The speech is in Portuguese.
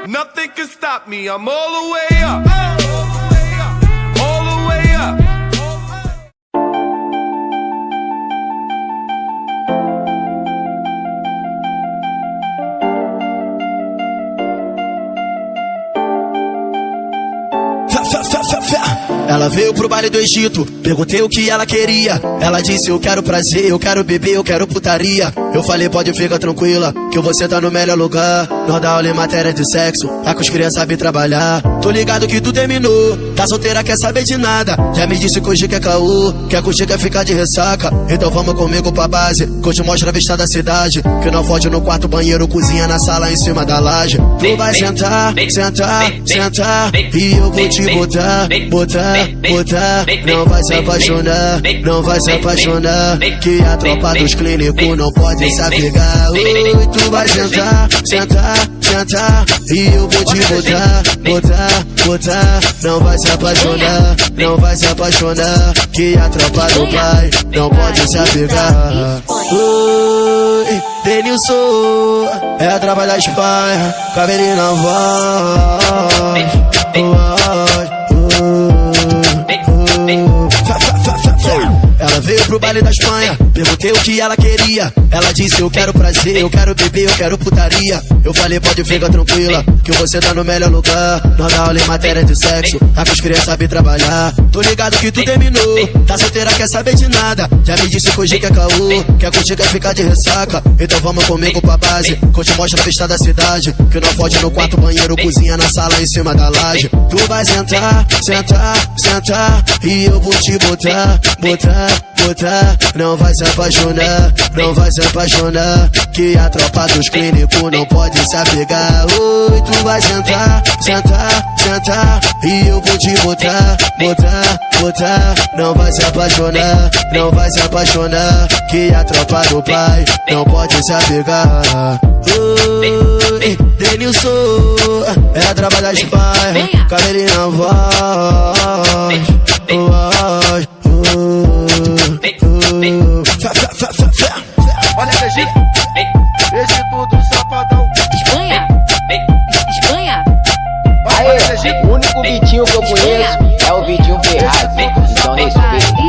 Nothing can stop me, I'm all the way up. All the way up. Ela veio pro baile do Egito, perguntei o que ela queria. Ela disse: eu quero prazer, eu quero beber, eu quero putaria. Eu falei: pode ficar tranquila, que você tá no melhor lugar. Nós dá aula em matéria de sexo, é que os crianças sabem trabalhar. Tô ligado que tu terminou, tá solteira, quer saber de nada. Já me disse que hoje quer caô, quer curtir, quer ficar de ressaca. Então vamos comigo pra base, que eu te mostro a vista da cidade. Que não fode no quarto, banheiro, cozinha, na sala, em cima da laje. Tu vai sentar, sentar, sentar, e eu vou te botar, botar, botar. Não vai se apaixonar, não vai se apaixonar, que a tropa dos clínicos não pode se apegar. Oi, tu vai sentar, sentar, sentar, e eu vou te botar, botar, botar. Não vai se apaixonar, não vai se apaixonar, que a tropa do pai não pode se apegar. Oi, Denilson, é a tropa da Espanha, cabelinho na voz. Ela veio pro baile da Espanha, perguntei o que ela queria. Ela disse: eu quero prazer, eu quero beber, eu quero putaria. Eu falei: pode ficar tranquila, que você tá no melhor lugar. Nós dá aula em matéria de sexo, é que os crianças sabem trabalhar. Tô ligado que tu terminou, tá solteira, quer saber de nada. Já me disse que hoje quer caô, quer curtir, quer ficar de ressaca. Então vamos comigo pra base, que eu te mostro a vista da cidade. Que não fode no quarto, banheiro, cozinha, na sala, em cima da laje. Tu vai sentar, sentar, sentar, e eu vou te botar, botar, botar. Não vai se apaixonar, não vai se apaixonar, que a tropa dos clínicos não pode se apegar. Oi, tu vai sentar, sentar, sentar, e eu vou te botar, botar, botar. Não vai se apaixonar, não vai se apaixonar, que a tropa do pai não pode se apegar. Oi, Denilson, é a tropa da Espanha, cabelinho na voz. Olha esse tudo safadão. Espanha, Espanha. Aê, o único Vitinho que eu conheço é o Vitinho Ferraz. Então respeita.